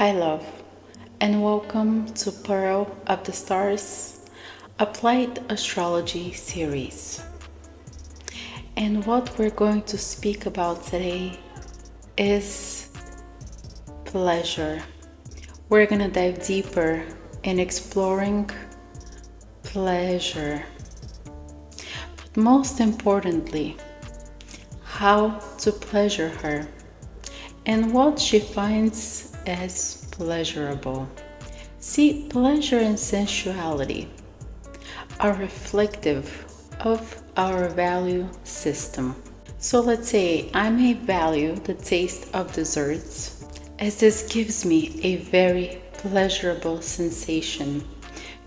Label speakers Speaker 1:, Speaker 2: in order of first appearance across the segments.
Speaker 1: Hi, love, and welcome to Pearl of the Stars Applied Astrology series. And what we're going to speak about today is pleasure. We're going to dive deeper in exploring pleasure, but most importantly, how to pleasure her and what she finds as pleasurable. See, pleasure and sensuality are reflective of our value system. So let's say I may value the taste of desserts, as this gives me a very pleasurable sensation,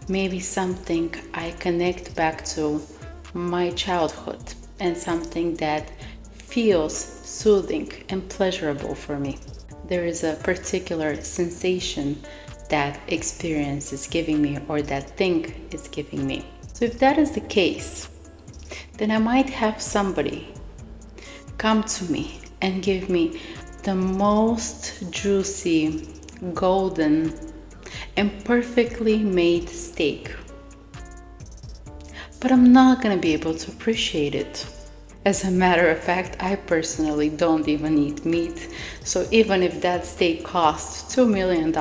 Speaker 1: maybe something I connect back to my childhood and something that feels soothing and pleasurable for me. There is a particular sensation that experience is giving me or that thing is giving me. So if that is the case, then I might have somebody come to me and give me the most juicy, golden, and perfectly made steak. But I'm not gonna be able to appreciate it. As a matter of fact, I personally don't even eat meat, so even if that steak costs $2 million,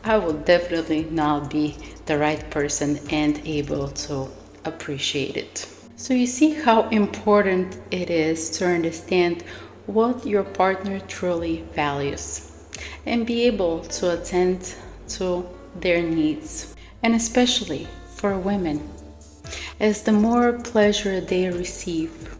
Speaker 1: I will definitely not be the right person and able to appreciate it. So you see how important it is to understand what your partner truly values and be able to attend to their needs, and especially for women, as the more pleasure they receive,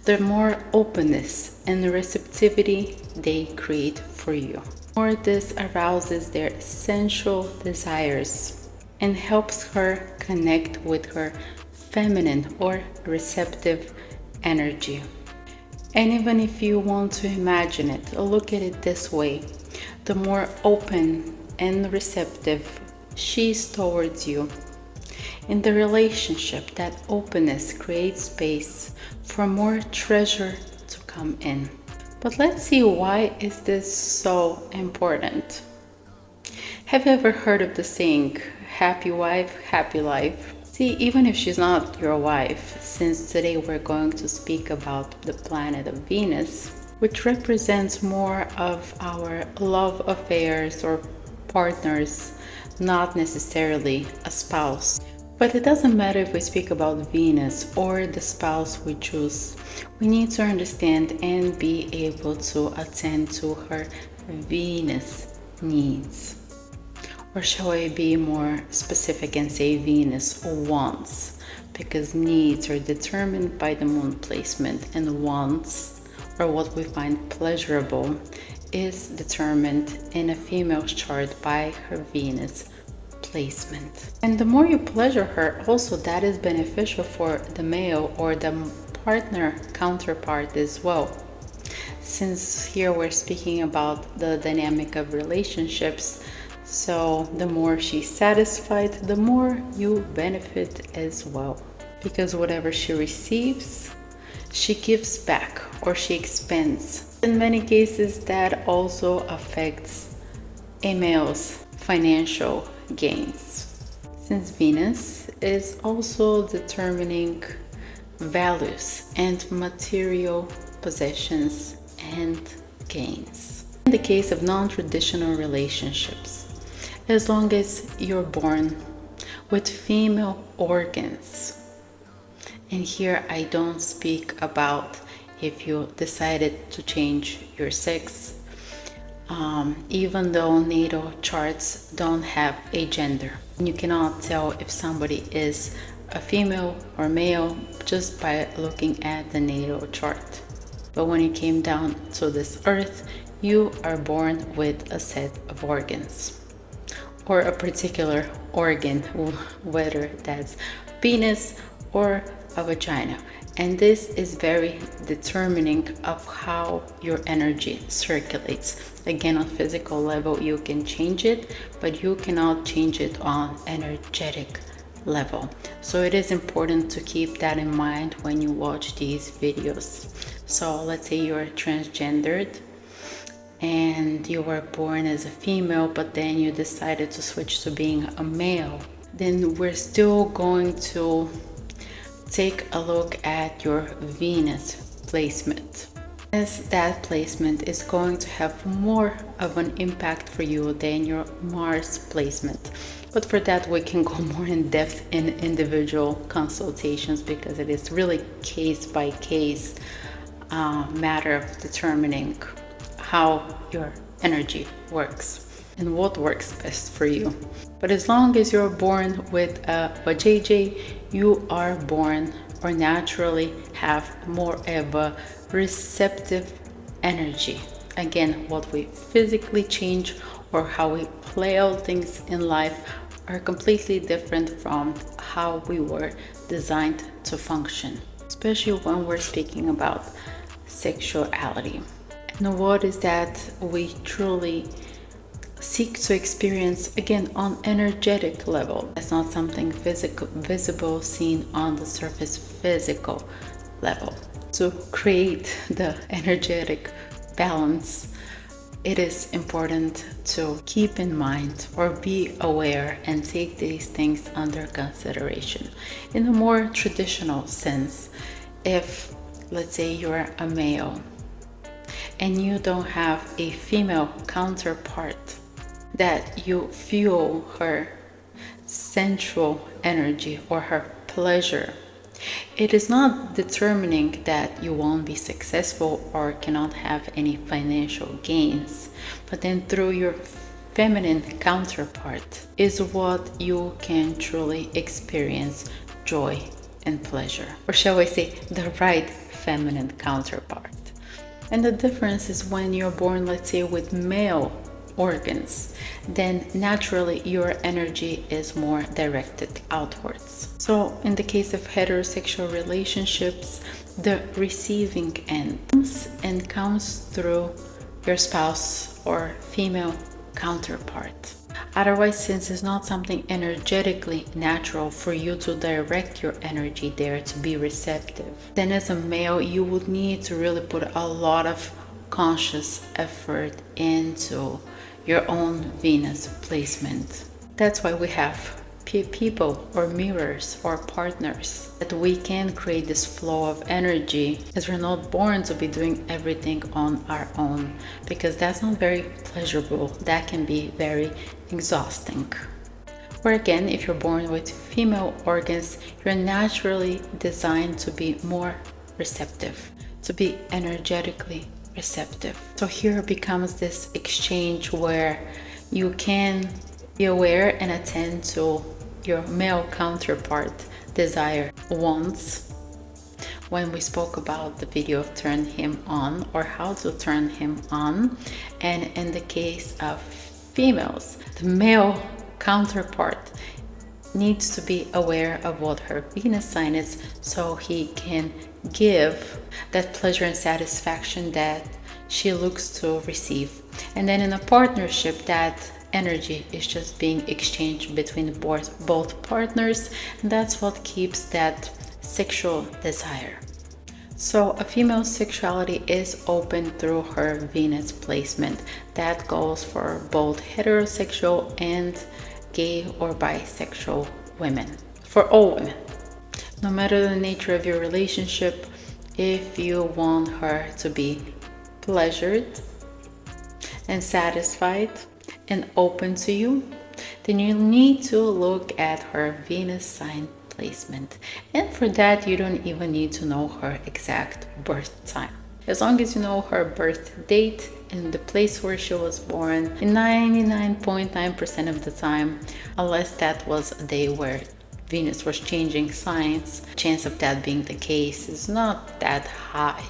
Speaker 1: the more openness and receptivity they create for you. The more this arouses their sensual desires and helps her connect with her feminine or receptive energy. And even if you want to imagine it, look at it this way: the more open and receptive she is towards you, in the relationship, that openness creates space for more treasure to come in. But let's see, why is this so important? Have you ever heard of the saying, happy wife, happy life? See, even if she's not your wife, since today we're going to speak about the planet of Venus, which represents more of our love affairs or partners, not necessarily a spouse. But it doesn't matter if we speak about Venus or the spouse we choose. We need to understand and be able to attend to her Venus needs. Or shall I be more specific and say Venus wants? Because needs are determined by the moon placement, and wants, or what we find pleasurable, is determined in a female's chart by her Venus placement. And the more you pleasure her, also that is beneficial for the male or the partner counterpart as well, since here we're speaking about the dynamic of relationships. So the more she's satisfied, the more you benefit as well, because whatever she receives, she gives back or she expends. In many cases, that also affects a male's financial gains, since Venus is also determining values and material possessions and gains. In the case of non-traditional relationships, as long as you're born with female organs, and here I don't speak about if you decided to change your sex, even though natal charts don't have a gender. You cannot tell if somebody is a female or male just by looking at the natal chart. But when you came down to this earth, you are born with a set of organs, or a particular organ, whether that's penis or a vagina. And this is very determining of how your energy circulates. Again, on physical level, you can change it, but you cannot change it on energetic level. So it is important to keep that in mind when you watch these videos. So let's say you're transgendered and you were born as a female, but then you decided to switch to being a male, then we're still going to take a look at your Venus placement, as that placement is going to have more of an impact for you than your Mars placement. But for that, we can go more in depth in individual consultations, because it is really case by case matter of determining how your energy works and what works best for you. But as long as you're born with a JJ, you are born or naturally have more of a receptive energy. Again, what we physically change or how we play out things in life are completely different from how we were designed to function, especially when we're speaking about sexuality. And what is that we truly seek to experience, again, on energetic level. It's not something physical, visible, seen on the surface physical level. To create the energetic balance, it is important to keep in mind or be aware and take these things under consideration. In a more traditional sense, if, let's say, you're a male and you don't have a female counterpart that you feel her sensual energy or her pleasure, it is not determining that you won't be successful or cannot have any financial gains, but then through your feminine counterpart is what you can truly experience joy and pleasure, or shall I say the right feminine counterpart. And the difference is when you're born, let's say, with male organs, then naturally your energy is more directed outwards. So in the case of heterosexual relationships, the receiving end comes through your spouse or female counterpart. Otherwise, since it's not something energetically natural for you to direct your energy there to be receptive, then as a male you would need to really put a lot of conscious effort into your own Venus placement. That's why we have people or mirrors or partners, that we can create this flow of energy, as we're not born to be doing everything on our own, because that's not very pleasurable. That can be very exhausting. Or again, if you're born with female organs, you're naturally designed to be more receptive, to be energetically receptive. So here becomes this exchange where you can be aware and attend to your male counterpart desire wants, when we spoke about the video of turn him on or how to turn him on. And in the case of females, the male counterpart needs to be aware of what her Venus sign is, so he can give that pleasure and satisfaction that she looks to receive. And then in a partnership, that energy is just being exchanged between both partners, and that's what keeps that sexual desire. So a female's sexuality is open through her Venus placement. That goes for both heterosexual and gay or bisexual women, for all women. No matter the nature of your relationship, if you want her to be pleasured and satisfied and open to you, then you need to look at her Venus sign placement. And for that, you don't even need to know her exact birth time. As long as you know her birth date and the place where she was born, in 99.9% of the time, unless that was a day where Venus was changing signs, the chance of that being the case is not that high.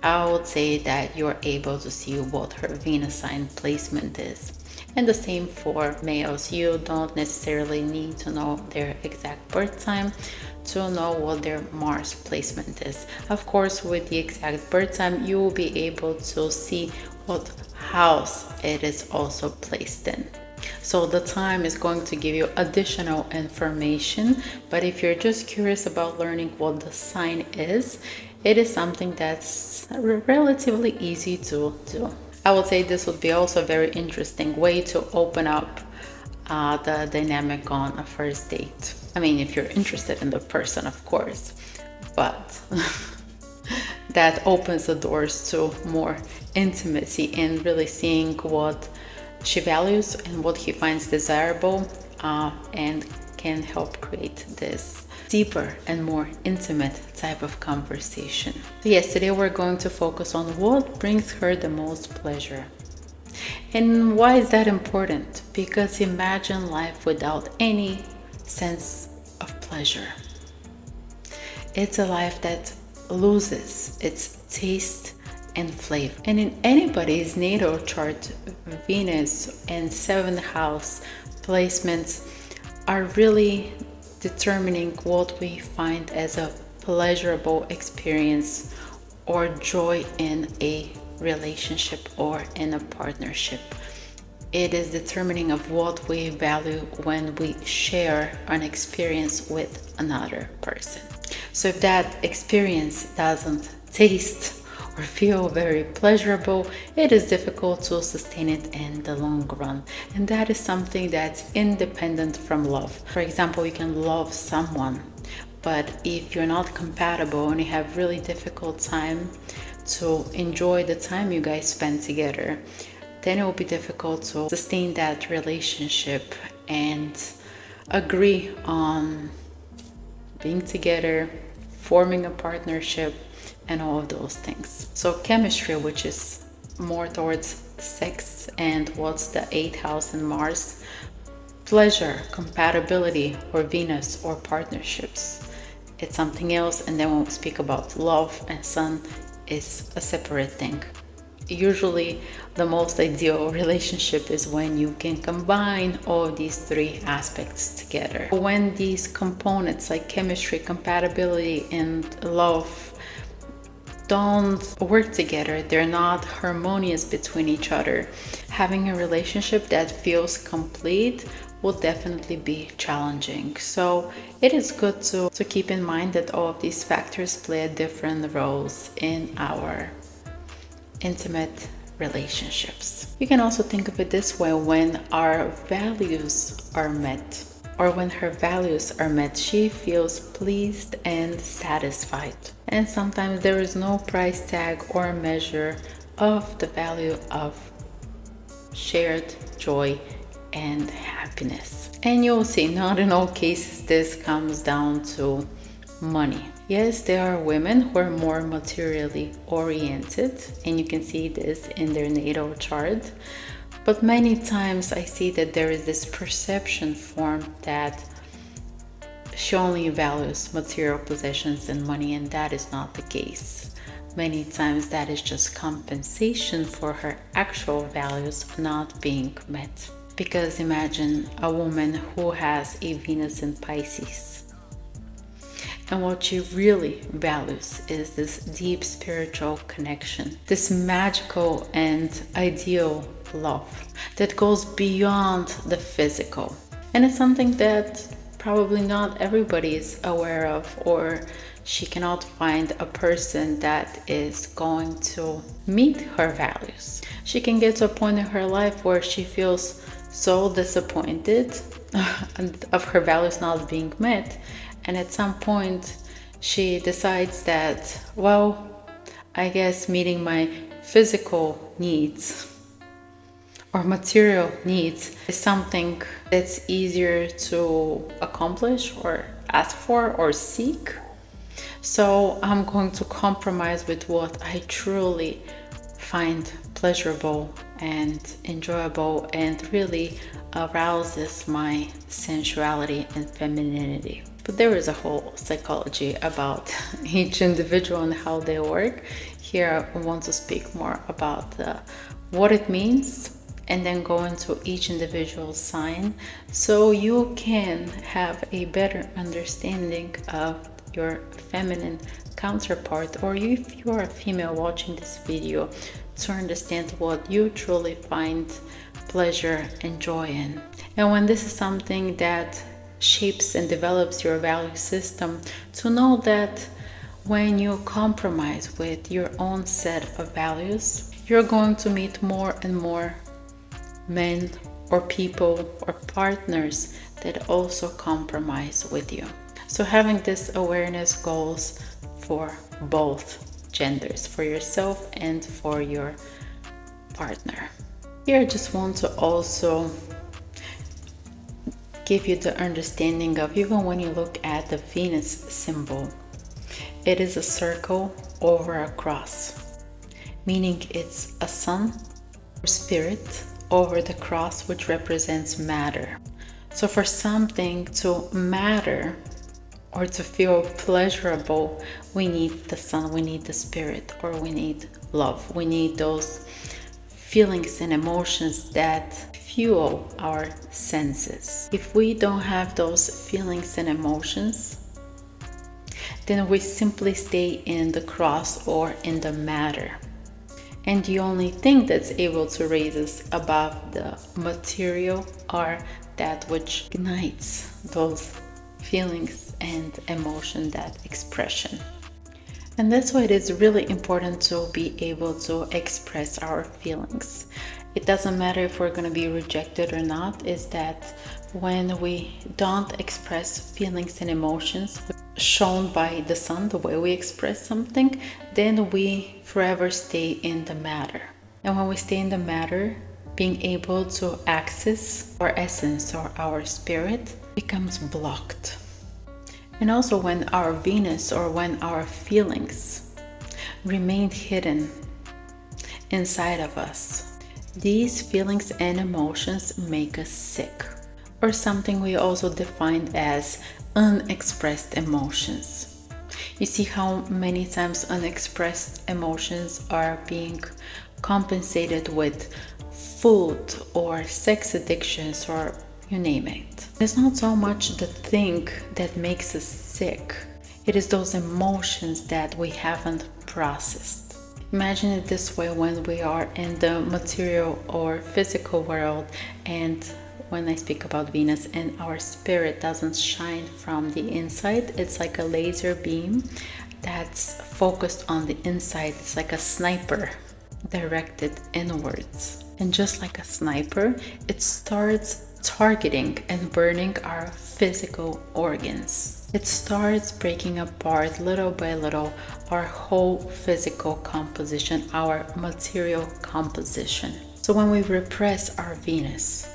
Speaker 1: I would say that you're able to see what her Venus sign placement is. And the same for males. You don't necessarily need to know their exact birth time to know what their Mars placement is. Of course, with the exact birth time, you will be able to see what house it is also placed in. So the time is going to give you additional information, but if you're just curious about learning what the sign is, it is something that's relatively easy to do. I would say this would be also a very interesting way to open up the dynamic on a first date. I mean, if you're interested in the person, of course, but that opens the doors to more intimacy and really seeing what she values and what he finds desirable, and can help create this deeper and more intimate type of conversation. So yes, today we're going to focus on what brings her the most pleasure. And why is that important? Because imagine life without any sense of pleasure. It's a life that loses its taste and flavor. And in anybody's natal chart, Venus and 7th house placements are really determining what we find as a pleasurable experience or joy in a relationship or in a partnership. It is determining of what we value when we share an experience with another person. So if that experience doesn't taste or feel very pleasurable, it is difficult to sustain it in the long run. And that is something that's independent from love. For example, you can love someone, but if you're not compatible and you have really difficult time to enjoy the time you guys spend together, then it will be difficult to sustain that relationship and agree on being together, forming a partnership, and all of those things. So chemistry, which is more towards sex and what's the 8th house in Mars, pleasure, compatibility, or Venus, or partnerships, it's something else. And then when we speak about love and sun, is a separate thing. Usually the most ideal relationship is when you can combine all of these three aspects together. When these components like chemistry, compatibility, and love don't work together, they're not harmonious between each other, having a relationship that feels complete will definitely be challenging. So it is good to keep in mind that all of these factors play different roles in our intimate relationships. You can also think of it this way: when our values are met, or when her values are met, she feels pleased and satisfied. And sometimes there is no price tag or measure of the value of shared joy and happiness. And you'll see, not in all cases this comes down to money. Yes, there are women who are more materially oriented, and you can see this in their natal chart. But many times I see that there is this perception formed that she only values material possessions and money, and that is not the case. Many times that is just compensation for her actual values not being met. Because imagine a woman who has a Venus in Pisces, and what she really values is this deep spiritual connection, this magical and ideal love that goes beyond the physical. And it's something that probably not everybody is aware of, or she cannot find a person that is going to meet her values. She can get to a point in her life where she feels so disappointed of her values not being met, and at some point she decides that, well, I guess meeting my physical needs or material needs is something that's easier to accomplish or ask for or seek. So I'm going to compromise with what I truly find pleasurable and enjoyable and really arouses my sensuality and femininity. But there is a whole psychology about each individual and how they work. Here I want to speak more about what it means, and then go into each individual sign so you can have a better understanding of your feminine counterpart, or if you are a female watching this video, to understand what you truly find pleasure and joy in. And when this is something that shapes and develops your value system, to know that when you compromise with your own set of values, you're going to meet more and more men or people or partners that also compromise with you. So having this awareness goes for both genders, for yourself and for your partner. Here I just want to also give you the understanding of, even when you look at the Venus symbol, it is a circle over a cross, meaning it's a sun or spirit over the cross, which represents matter. So for something to matter or to feel pleasurable, we need the sun, we need the spirit, or we need love. We need those feelings and emotions that fuel our senses. If we don't have those feelings and emotions, then we simply stay in the cross or in the matter. And the only thing that's able to raise us above the material are that which ignites those feelings and emotion, that expression. And that's why it is really important to be able to express our feelings. It doesn't matter if we're going to be rejected or not, is that when we don't express feelings and emotions shown by the sun, the way we express something, then we forever stay in the matter. And when we stay in the matter, being able to access our essence or our spirit becomes blocked. And also when our Venus or when our feelings remain hidden inside of us, these feelings and emotions make us sick, or something we also defined as unexpressed emotions. You see how many times unexpressed emotions are being compensated with food or sex addictions, or you name it. It's not so much the thing that makes us sick, it is those emotions that we haven't processed. Imagine it this way: when we are in the material or physical world, and when I speak about Venus, and our spirit doesn't shine from the inside, it's like a laser beam that's focused on the inside. It's like a sniper directed inwards. And just like a sniper, it starts targeting and burning our physical organs. It starts breaking apart little by little our whole physical composition, our material composition. So when we repress our Venus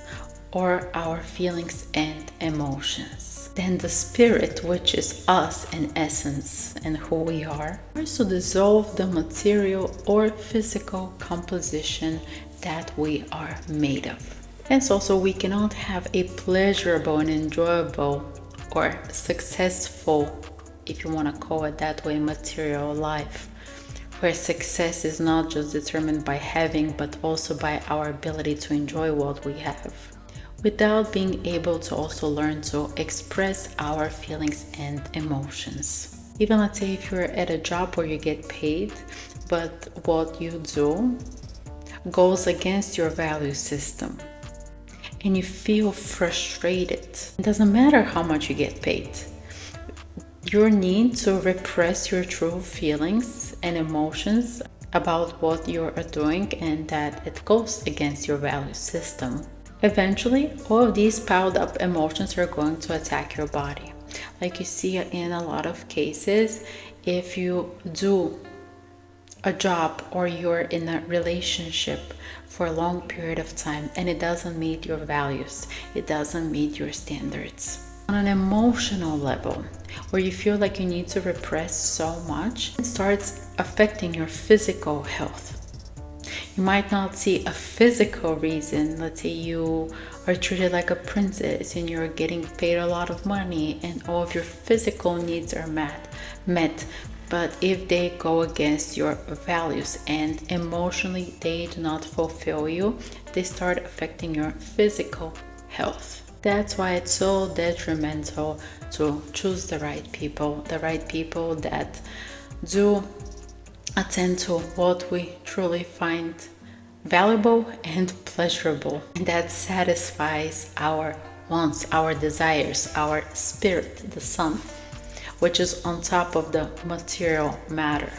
Speaker 1: or our feelings and emotions, then the spirit, which is us in essence and who we are, starts to dissolve the material or physical composition that we are made of. And so also we cannot have a pleasurable and enjoyable or successful, if you want to call it that way, material life, where success is not just determined by having, but also by our ability to enjoy what we have, without being able to also learn to express our feelings and emotions. Even let's say if you're at a job where you get paid, but what you do goes against your value system, and you feel frustrated. It doesn't matter how much you get paid. Your need to repress your true feelings and emotions about what you are doing, and that it goes against your value system. Eventually, all of these piled up emotions are going to attack your body. Like you see in a lot of cases, if you do a job or you're in a relationship for a long period of time and it doesn't meet your values, it doesn't meet your standards, on an emotional level where you feel like you need to repress so much, it starts affecting your physical health. You might not see a physical reason. Let's say you are treated like a princess and you're getting paid a lot of money and all of your physical needs are met. But if they go against your values and emotionally they do not fulfill you, they start affecting your physical health. That's why it's so detrimental to choose the right people that do attend to what we truly find valuable and pleasurable, and that satisfies our wants, our desires, our spirit, the sun, which is on top of the material matter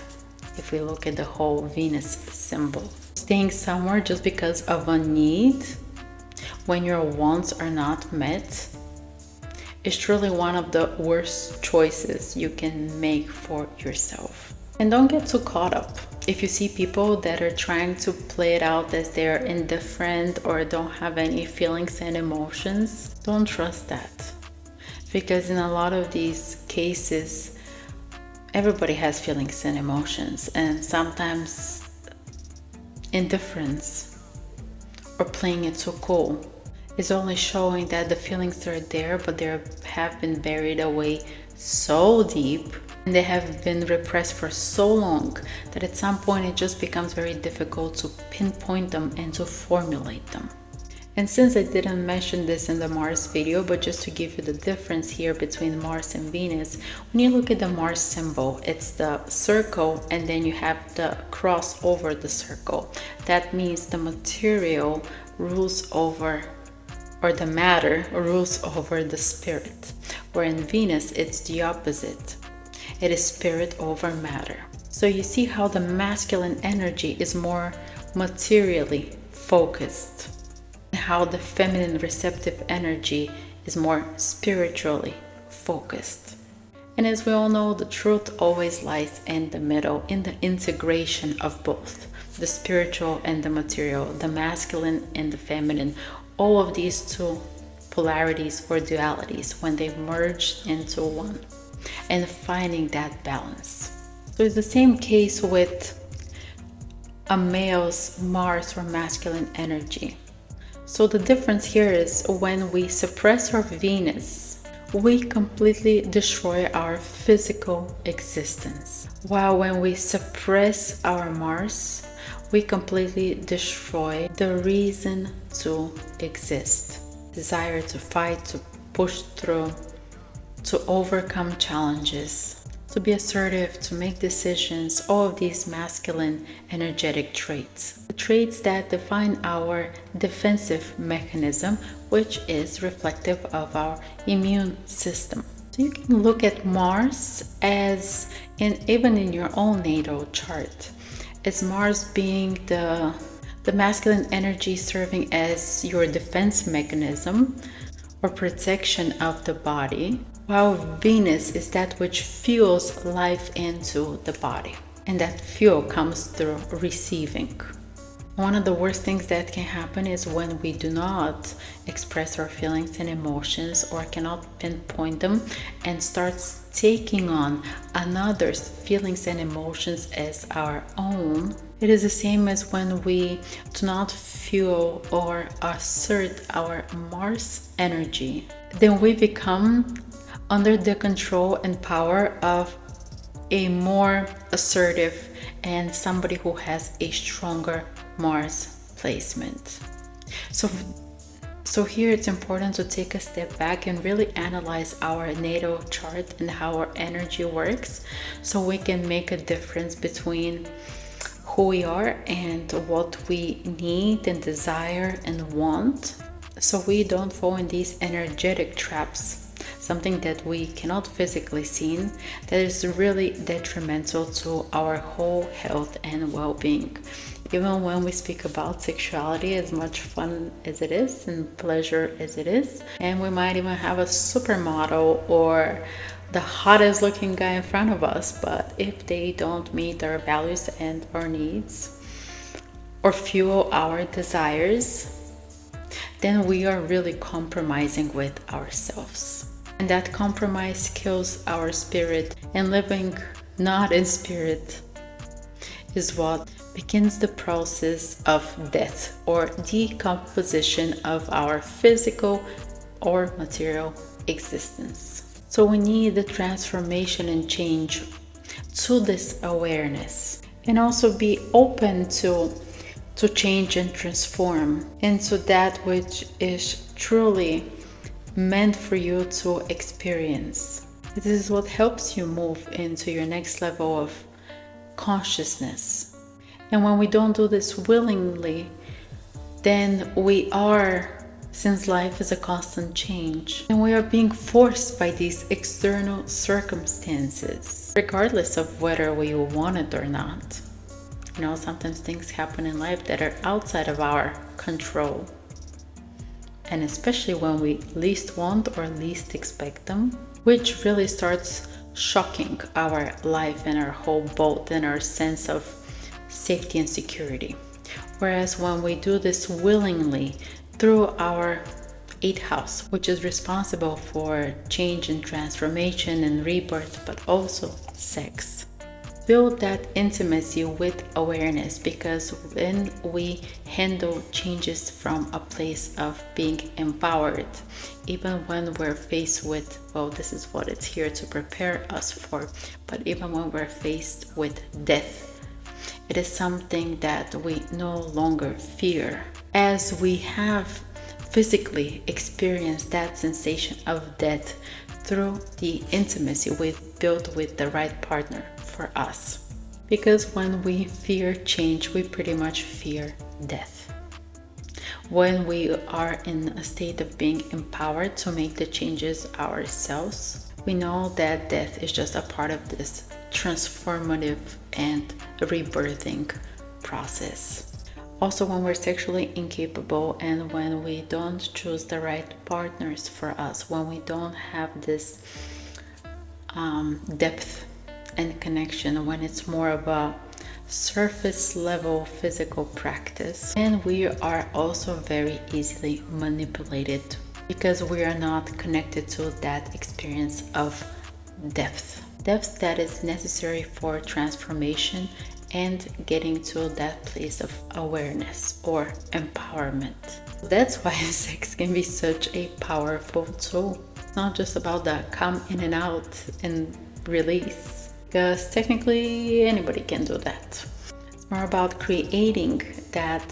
Speaker 1: if we look at the whole Venus symbol. staying somewhere just because of a need when your wants are not met is truly one of the worst choices you can make for yourself. And don't get too caught up. If you see people that are trying to play it out as they're indifferent or don't have any feelings and emotions, don't trust that. Because in a lot of these cases, everybody has feelings and emotions, and sometimes indifference or playing it so cool is only showing that the feelings are there, but they have been buried away so deep and they have been repressed for so long that at some point it just becomes very difficult to pinpoint them and to formulate them. And since I didn't mention this in the Mars video, but just to give you the difference here between Mars and Venus, when you look at the Mars symbol, it's the circle and then you have the cross over the circle. That means the material rules over, or the matter rules over the spirit. Where in Venus, it's the opposite. It is spirit over matter. So you see how the masculine energy is more materially focused, how the feminine receptive energy is more spiritually focused. And as we all know, the truth always lies in the middle, in the integration of both, the spiritual and the material, the masculine and the feminine, all of these two polarities or dualities when they merge into one, and finding that balance. So it's the same case with a male's Mars or masculine energy. So the difference here is when we suppress our Venus, we completely destroy our physical existence. While when we suppress our Mars, we completely destroy the reason to exist. Desire to fight, to push through, to overcome challenges, to be assertive, to make decisions, all of these masculine energetic traits. The traits that define our defensive mechanism, which is reflective of our immune system. So you can look at Mars as, even in your own natal chart, as Mars being the masculine energy serving as your defense mechanism or protection of the body, while Venus is that which fuels life into the body. And that fuel comes through receiving. One of the worst things that can happen is when we do not express our feelings and emotions or cannot pinpoint them and starts taking on another's feelings and emotions as our own. It is the same as when we do not fuel or assert our Mars energy. Then we become under the control and power of a more assertive and somebody who has a stronger Mars placement. So here it's important to take a step back and really analyze our natal chart and how our energy works, so we can make a difference between who we are and what we need and desire and want, so we don't fall in these energetic traps, something that we cannot physically see that is really detrimental to our whole health and well-being. Even when we speak about sexuality, as much fun as it is and pleasure as it is, and we might even have a supermodel or the hottest looking guy in front of us, but if they don't meet our values and our needs or fuel our desires, then we are really compromising with ourselves. And that compromise kills our spirit, and living not in spirit is what begins the process of death or decomposition of our physical or material existence. So we need the transformation and change to this awareness, and also be open to change and transform into that which is truly meant for you to experience. This is what helps you move into your next level of consciousness. And when we don't do this willingly, then we are, since life is a constant change, and we are being forced by these external circumstances, regardless of whether we want it or not. Sometimes things happen in life that are outside of our control. And especially when we least want or least expect them, which really starts shocking our life and our whole boat and our sense of safety and security. Whereas when we do this willingly through our 8th house, which is responsible for change and transformation and rebirth, but also sex. Build that intimacy with awareness, because when we handle changes from a place of being empowered, even when we're faced with, well, this is what it's here to prepare us for, but even when we're faced with death, it is something that we no longer fear, as we have physically experienced that sensation of death through the intimacy we've built with the right partner for us. Because when we fear change, we pretty much fear death. When we are in a state of being empowered to make the changes ourselves, we know that death is just a part of this transformative and rebirthing process. Also, when we're sexually incapable and when we don't choose the right partners for us, when we don't have this depth and connection, when it's more of a surface level physical practice, and we are also very easily manipulated because we are not connected to that experience of depth that is necessary for transformation and getting to that place of awareness or empowerment. That's why sex can be such a powerful tool. It's not just about the come in and out and release, because technically anybody can do that. It's more about creating that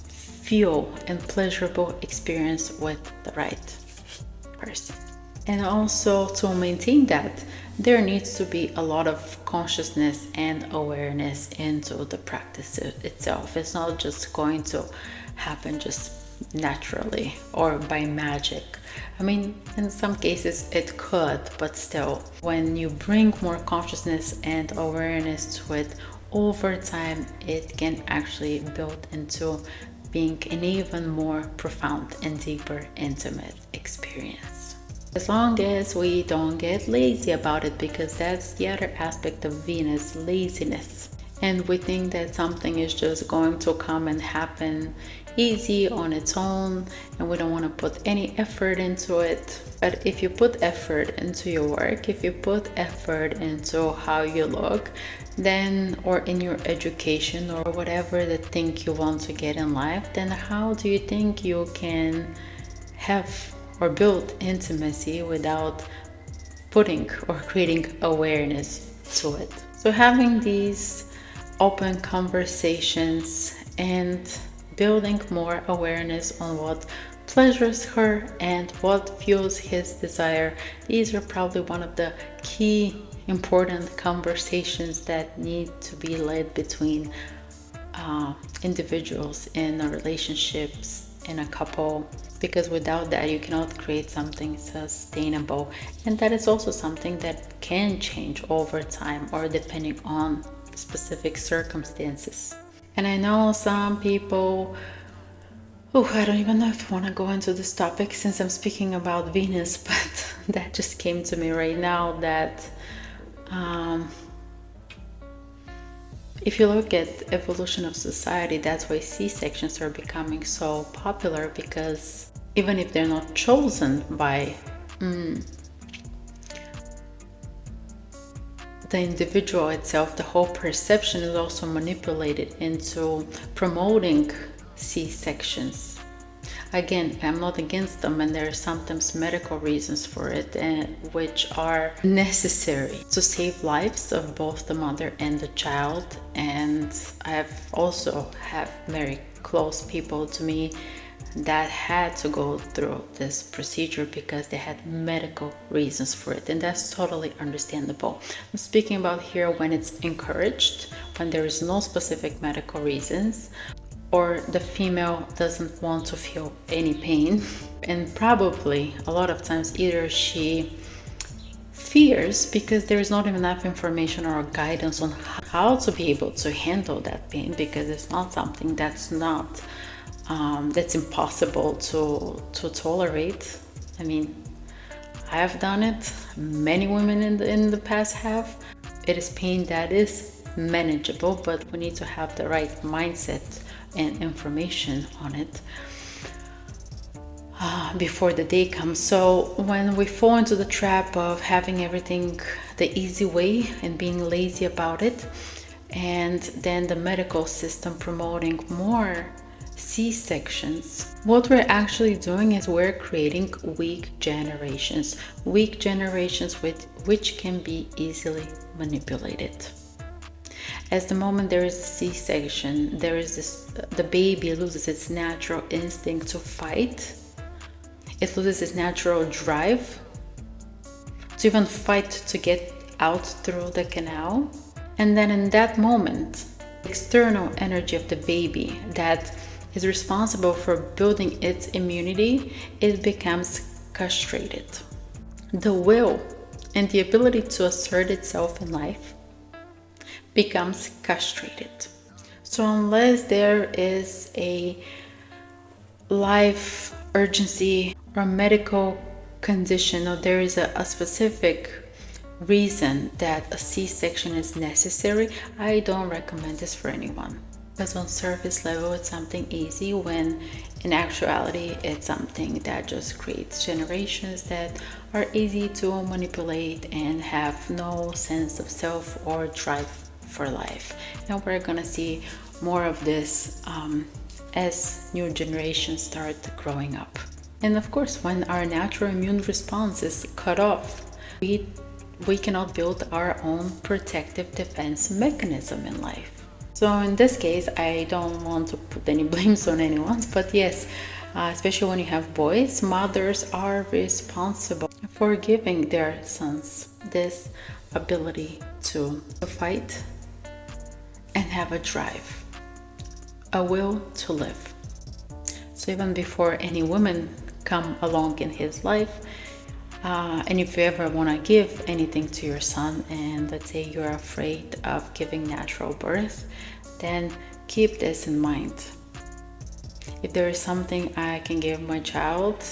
Speaker 1: feel and pleasurable experience with the right person. And also, to maintain that, there needs to be a lot of consciousness and awareness into the practice itself. It's not just going to happen just naturally or by magic. I mean, in some cases it could, but still, when you bring more consciousness and awareness to it over time, it can actually build into being an even more profound and deeper intimate experience. As long as we don't get lazy about it, because that's the other aspect of Venus, laziness. And we think that something is just going to come and happen easy on its own, and we don't want to put any effort into it. But if you put effort into your work, if you put effort into how you look, then, or in your education or whatever the thing you want to get in life, then how do you think you can have or build intimacy without putting or creating awareness to it? So having these open conversations and building more awareness on what pleasures her and what fuels his desire, these are probably one of the key important conversations that need to be led between individuals in relationships, in a couple, because without that you cannot create something sustainable. And that is also something that can change over time or depending on specific circumstances. And I know some people, I don't even know if I want to go into this topic since I'm speaking about Venus, but that just came to me right now that if you look at evolution of society, that's why C-sections are becoming so popular, because even if they're not chosen by the individual itself, the whole perception is also manipulated into promoting C-sections. Again, I'm not against them, and there are sometimes medical reasons for it, which are necessary to save lives of both the mother and the child. And I've also have very close people to me that had to go through this procedure because they had medical reasons for it, and that's totally understandable. I'm speaking about here when it's encouraged, when there is no specific medical reasons, or the female doesn't want to feel any pain. And probably a lot of times either she fears because there is not enough information or guidance on how to be able to handle that pain, because it's not something that's impossible to tolerate. I mean, I have done it. Many women in the past have. It is pain that is manageable, but we need to have the right mindset and information on it before the day comes. So when we fall into the trap of having everything the easy way and being lazy about it, and then the medical system promoting more C-sections, what we're actually doing is we're creating weak generations which can be easily manipulated. As the moment there is a C-section, the baby loses its natural instinct to fight. It loses its natural drive to even fight to get out through the canal. And then in that moment, the external energy of the baby that is responsible for building its immunity, it becomes castrated. The will and the ability to assert itself in life becomes castrated. So unless there is a life urgency or medical condition, or there is a specific reason that a C-section is necessary, I don't recommend this for anyone. Because on surface level it's something easy, when in actuality it's something that just creates generations that are easy to manipulate and have no sense of self or drive for life. And we're gonna see more of this as new generations start growing up. And of course, when our natural immune response is cut off, we cannot build our own protective defense mechanism in life. So in this case, I don't want to put any blames on anyone, but yes, especially when you have boys, mothers are responsible for giving their sons this ability to fight and have a drive, a will to live. So even before any woman come along in his life, and if you ever want to give anything to your son, and let's say you're afraid of giving natural birth, then keep this in mind. If there is something I can give my child,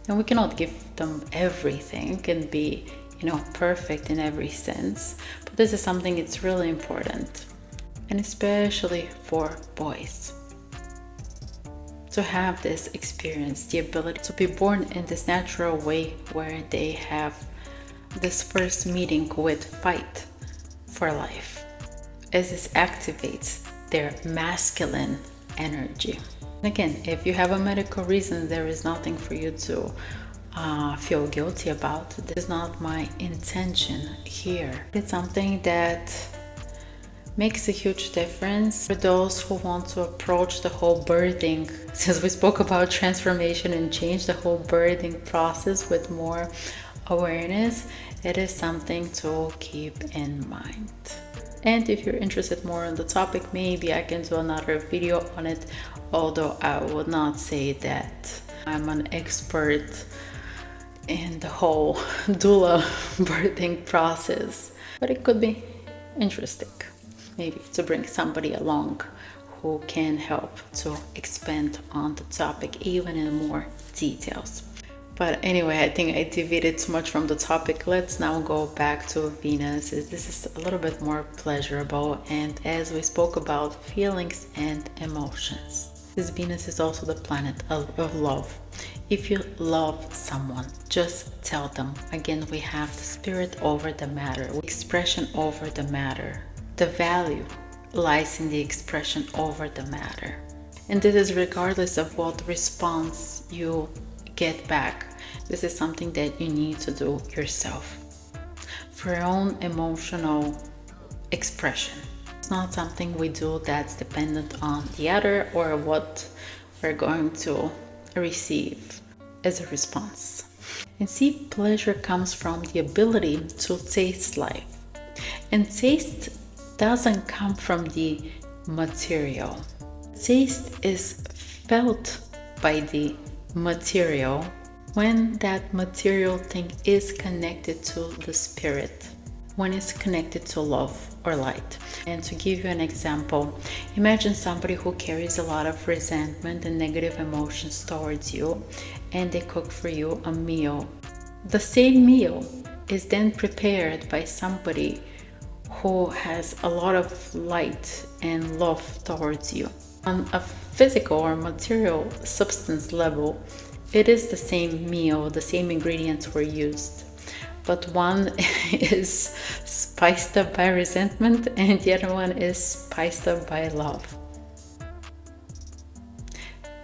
Speaker 1: and we cannot give them everything and be, perfect in every sense, but this is something it's really important, and especially for boys, to have this experience, the ability to be born in this natural way where they have this first meeting with fight for life, as this activates their masculine energy. Again, if you have a medical reason, there is nothing for you to feel guilty about. This is not my intention here. It's something that makes a huge difference for those who want to approach the whole birthing, since we spoke about transformation and change, the whole birthing process with more awareness. It is something to keep in mind. And if you're interested more on the topic, maybe I can do another video on it, although I would not say that I'm an expert in the whole doula birthing process, but it could be interesting maybe to bring somebody along who can help to expand on the topic even in more details. But anyway, I think I deviated too much from the topic. Let's now go back to Venus. This is a little bit more pleasurable, and as we spoke about feelings and emotions, this Venus is also the planet of love. If you love someone, just tell them. Again, we have the spirit over the matter, expression over the matter. The value lies in the expression over the matter. And this is regardless of what response you get back. This is something that you need to do yourself for your own emotional expression. It's not something we do that's dependent on the other or what we're going to receive as a response. And see, pleasure comes from the ability to taste life. And taste doesn't come from the material. Taste is felt by the material when that material thing is connected to the spirit, when it's connected to love or light. And to give you an example, imagine somebody who carries a lot of resentment and negative emotions towards you, and they cook for you a meal. The same meal is then prepared by somebody who has a lot of light and love towards you. On a physical or material substance level, it is the same meal, the same ingredients were used, but one is spiced up by resentment and the other one is spiced up by love.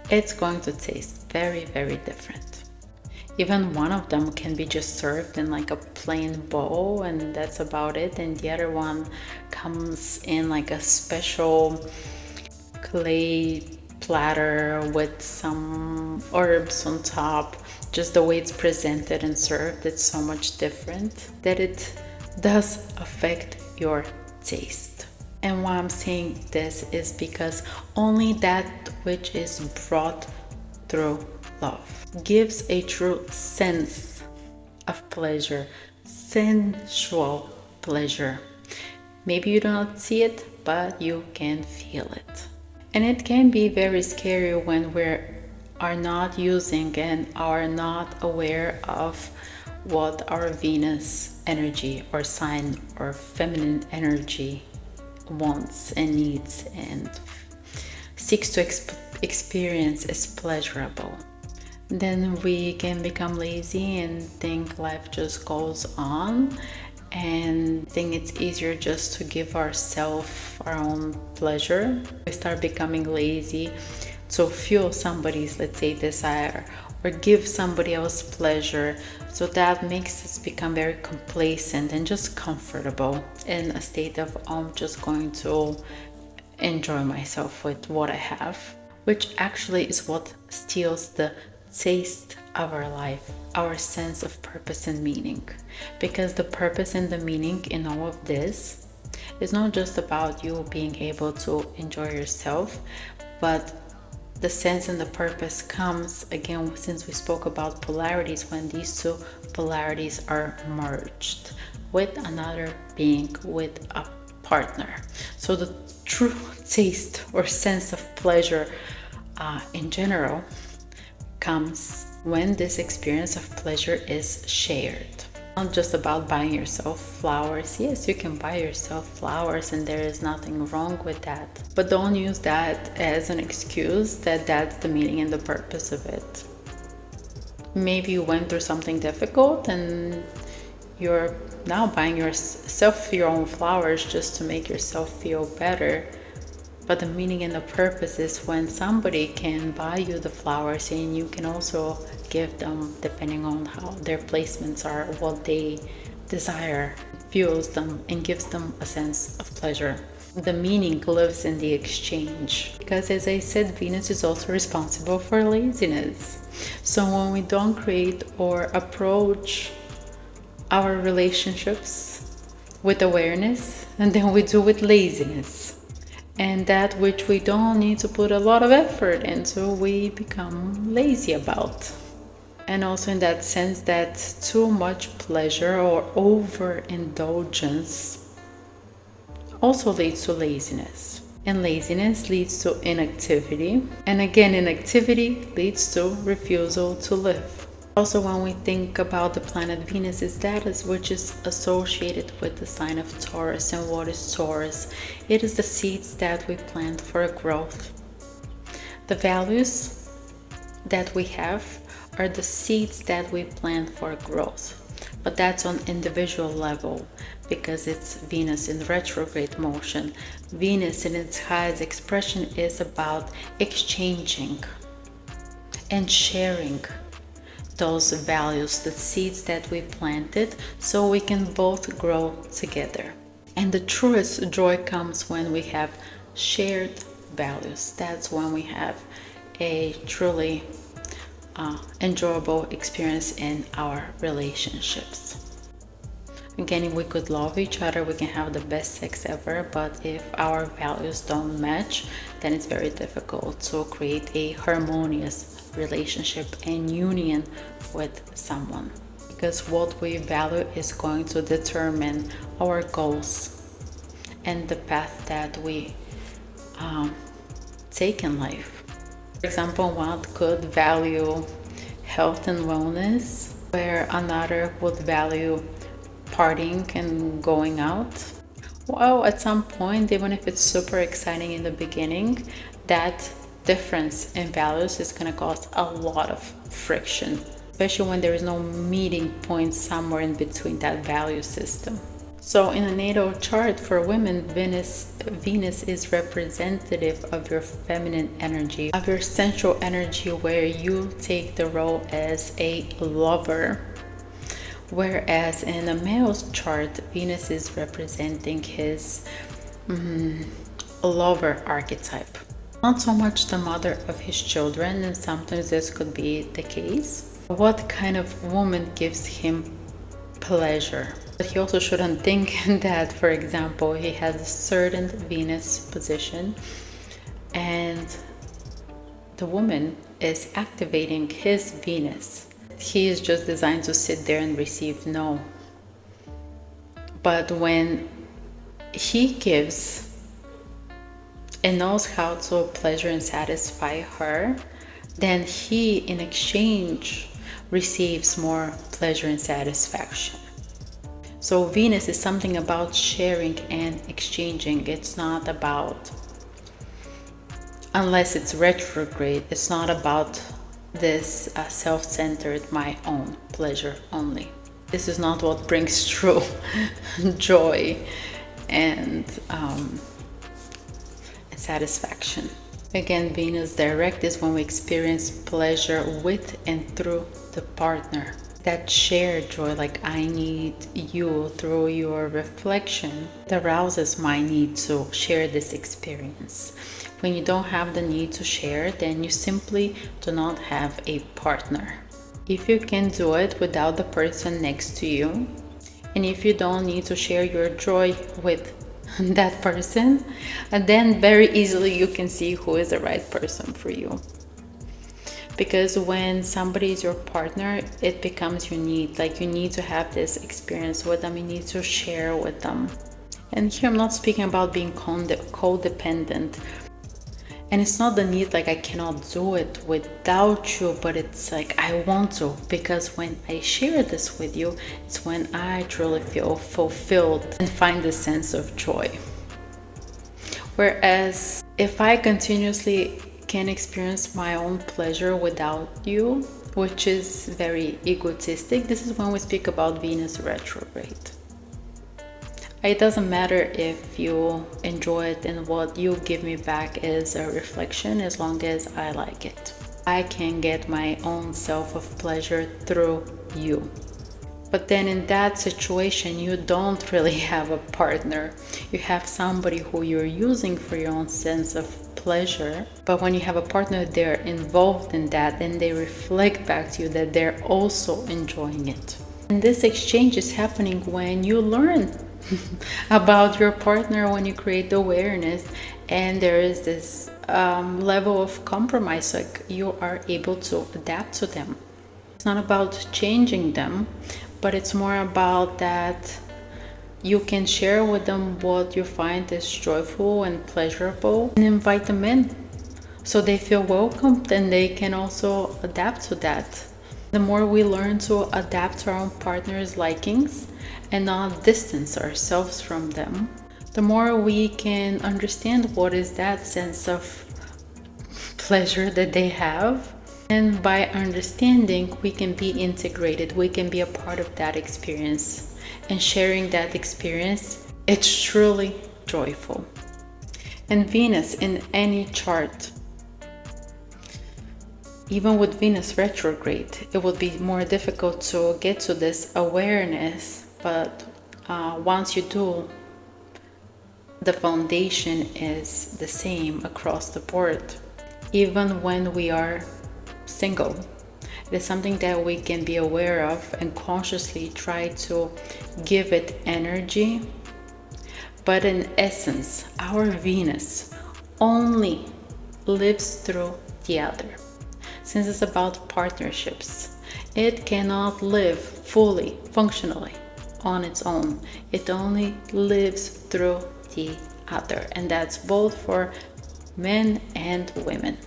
Speaker 1: It's going to taste very, very different. Even one of them can be just served in like a plain bowl and that's about it, and the other one comes in like a special clay platter with some herbs on top. Just the way it's presented and served, it's so much different that it does affect your taste. And why I'm saying this is because only that which is brought through love gives a true sense of pleasure, sensual pleasure. Maybe you do not see it, but you can feel it. And it can be very scary when we are not using and are not aware of what our Venus energy or sign or feminine energy wants and needs and seeks to experience as pleasurable. Then we can become lazy and think life just goes on and think it's easier just to give ourselves our own pleasure. We start becoming lazy to fuel somebody's, let's say, desire or give somebody else pleasure. So that makes us become very complacent and just comfortable in a state of I'm just going to enjoy myself with what I have, which actually is what steals the taste of our life, our sense of purpose and meaning. Because the purpose and the meaning in all of this is not just about you being able to enjoy yourself, but the sense and the purpose comes again since we spoke about polarities, when these two polarities are merged with another being, with a partner. So the true taste or sense of pleasure in general comes when this experience of pleasure is shared. Not just about buying yourself flowers. Yes, you can buy yourself flowers and there is nothing wrong with that. But don't use that as an excuse that that's the meaning and the purpose of it. Maybe you went through something difficult and you're now buying yourself your own flowers just to make yourself feel better. But the meaning and the purpose is when somebody can buy you the flowers and you can also give them, depending on how their placements are, what they desire, fuels them and gives them a sense of pleasure. The meaning lives in the exchange. Because as I said, Venus is also responsible for laziness. So when we don't create or approach our relationships with awareness, and then we do with laziness. And that which we don't need to put a lot of effort into, we become lazy about. And also in that sense that too much pleasure or overindulgence also leads to laziness. And laziness leads to inactivity. And again, inactivity leads to refusal to live. Also, when we think about the planet Venus, is that which is associated with the sign of Taurus. And what is Taurus? It is the seeds that we plant for growth. The values that we have are the seeds that we plant for growth. But that's on individual level because it's Venus in retrograde motion. Venus in its highest expression is about exchanging and sharing those values, the seeds that we planted, so we can both grow together. And the truest joy comes when we have shared values. That's when we have a truly enjoyable experience in our relationships. Again, if we could love each other, we can have the best sex ever, but if our values don't match, then it's very difficult to create a harmonious relationship and union with someone, because what we value is going to determine our goals and the path that we take in life. For example, one could value health and wellness, where another would value partying and going out. Well, at some point, even if it's super exciting in the beginning, that difference in values is going to cause a lot of friction, especially when there is no meeting point somewhere in between that value system. So in a natal chart for women, Venus is representative of your feminine energy, of your sensual energy, where you take the role as a lover. Whereas in a male's chart, Venus is representing his lover archetype. Not so much the mother of his children, and sometimes this could be the case. What kind of woman gives him pleasure? But he also shouldn't think that, for example, he has a certain Venus position and the woman is activating his Venus. He is just designed to sit there and receive no. But when he gives and knows how to pleasure and satisfy her, then he in exchange receives more pleasure and satisfaction. So Venus is something about sharing and exchanging. It's not about, unless it's retrograde, it's not about this self-centered, my own pleasure only. This is not what brings true joy and satisfaction. Again, Venus direct is when we experience pleasure with and through the partner. That shared joy, like I need you through your reflection, that arouses my need to share this experience. When you don't have the need to share, then you simply do not have a partner. If you can do it without the person next to you, and if you don't need to share your joy with that person, then very easily you can see who is the right person for you. Because when somebody is your partner, it becomes your need. Like you need to have this experience with them, you need to share with them. And here I'm not speaking about being codependent. And it's not the need like I cannot do it without you, but it's like I want to, because when I share this with you, it's when I truly feel fulfilled and find a sense of joy. Whereas if I continuously can experience my own pleasure without you, which is very egotistic, this is when we speak about Venus retrograde. It doesn't matter if you enjoy it and what you give me back is a reflection, as long as I like it. I can get my own self of pleasure through you. But then in that situation, you don't really have a partner. You have somebody who you're using for your own sense of pleasure. But when you have a partner, they're involved in that and they reflect back to you that they're also enjoying it. And this exchange is happening when you learn about your partner, when you create awareness, and there is this level of compromise, like you are able to adapt to them. It's not about changing them, but it's more about that you can share with them what you find is joyful and pleasurable and invite them in so they feel welcomed and they can also adapt to that. The more we learn to adapt to our own partner's likings and not distance ourselves from them, the more we can understand what is that sense of pleasure that they have. And by understanding, we can be integrated, we can be a part of that experience. And sharing that experience, it's truly joyful. And Venus in any chart, even with Venus retrograde, it will be more difficult to get to this awareness. But once you do, the foundation is the same across the board. Even when we are single, it is something that we can be aware of and consciously try to give it energy. But in essence, our Venus only lives through the other. Since it's about partnerships, It cannot live fully, functionally on its own. It only lives through the other, and that's both for men and women.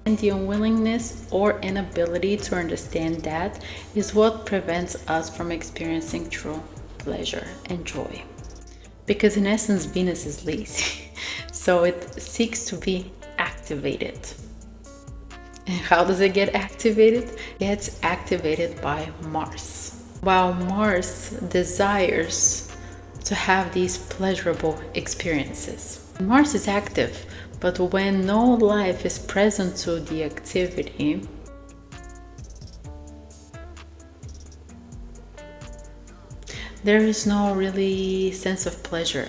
Speaker 1: And the unwillingness or inability to understand that is what prevents us from experiencing true pleasure and joy. Because in essence, Venus is lazy, so it seeks to be activated. And how does it get activated? It gets activated by Mars. While Mars desires to have these pleasurable experiences. Mars is active, but when no life is present to the activity, there is no really sense of pleasure.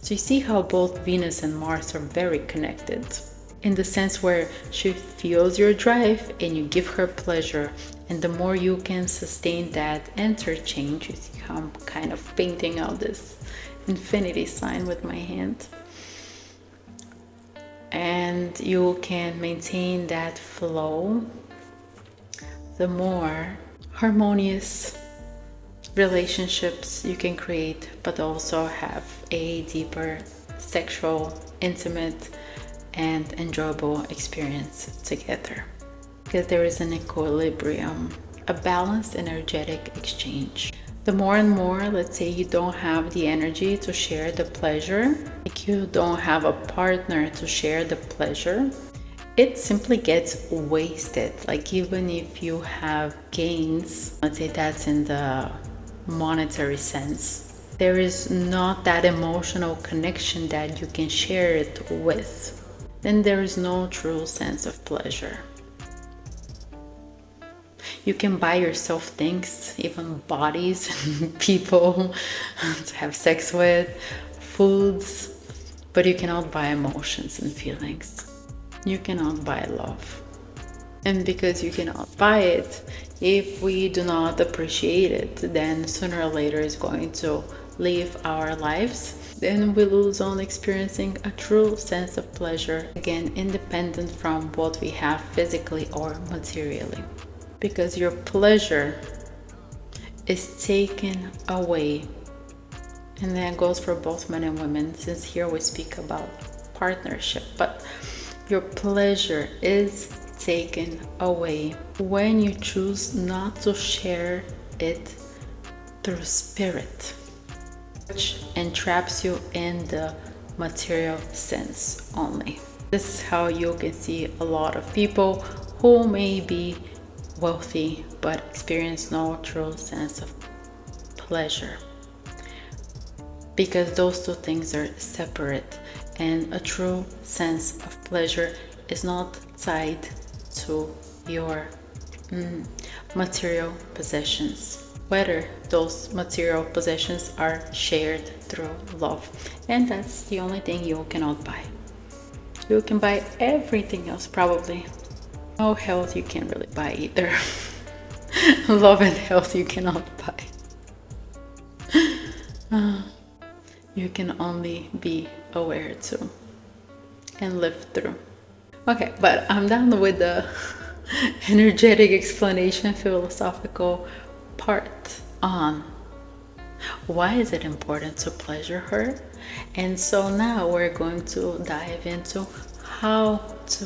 Speaker 1: So you see how both Venus and Mars are very connected, in the sense where she feels your drive and you give her pleasure, and the more you can sustain that interchange, you see how I'm kind of painting out this infinity sign with my hand, and you can maintain that flow, the more harmonious relationships you can create, but also have a deeper sexual, intimate, and enjoyable experience together. Because there is an equilibrium, a balanced energetic exchange. The more and more, let's say you don't have the energy to share the pleasure, like you don't have a partner to share the pleasure, it simply gets wasted. Like even if you have gains, let's say that's in the monetary sense, there is not that emotional connection that you can share it with, then there is no true sense of pleasure. You can buy yourself things, even bodies, people to have sex with, foods, but you cannot buy emotions and feelings. You cannot buy love. And because you cannot buy it, if we do not appreciate it, then sooner or later it's going to leave our lives. Then we lose on experiencing a true sense of pleasure, again, independent from what we have physically or materially. Because your pleasure is taken away. And that goes for both men and women, since here we speak about partnership. But your pleasure is taken away when you choose not to share it through spirit, which entraps you in the material sense only. This is how you can see a lot of people who may be wealthy but experience no true sense of pleasure, because those two things are separate, and a true sense of pleasure is not tied to your material possessions, whether those material possessions are shared through love. And that's the only thing you cannot buy. You can buy everything else probably. No health you can't really buy either. Love and health you cannot buy. You can only be aware to and live through. Okay, but I'm done with the energetic explanation, philosophical part on why is it important to pleasure her. And so now we're going to dive into how to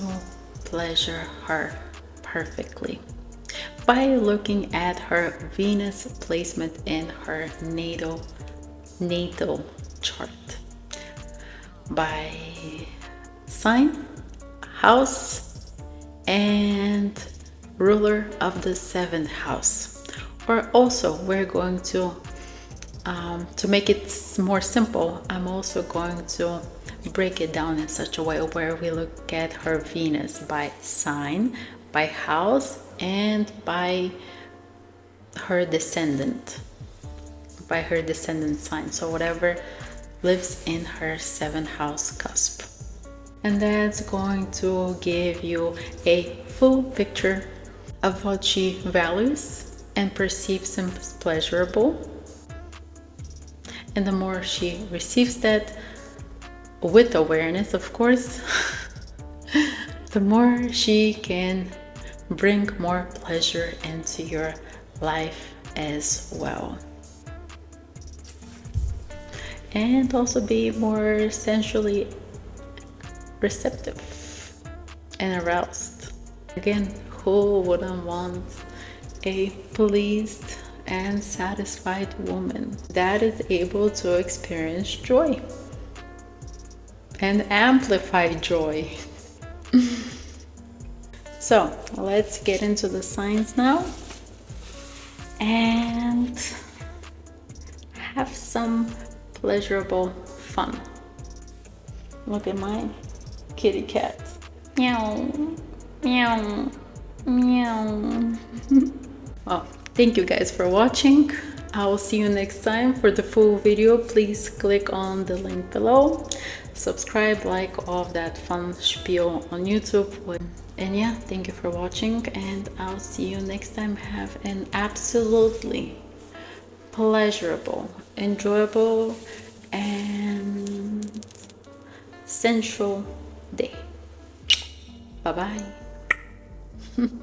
Speaker 1: pleasure her perfectly by looking at her Venus placement in her natal chart by sign, house, and ruler of the 7th house. Or also we're going to make it more simple, I'm also going to break it down in such a way where we look at her Venus by sign, by house, and by her descendant sign. So whatever lives in her 7th house cusp. And that's going to give you a full picture of what she values and perceives as pleasurable. And the more she receives that with awareness, of course, the more she can bring more pleasure into your life as well. And also be more sensually receptive and aroused. Again, who wouldn't want a pleased and satisfied woman that is able to experience joy and amplify joy? So let's get into the signs now and have some pleasurable fun. Look at my kitty cat. Meow, meow, meow. Well, thank you guys for watching. I will see you next time. For the full video, please click on the link below. Subscribe, like, all of that fun spiel on YouTube. And yeah, thank you for watching, and I'll see you next time. Have an absolutely pleasurable, enjoyable, and sensual day. Bye bye.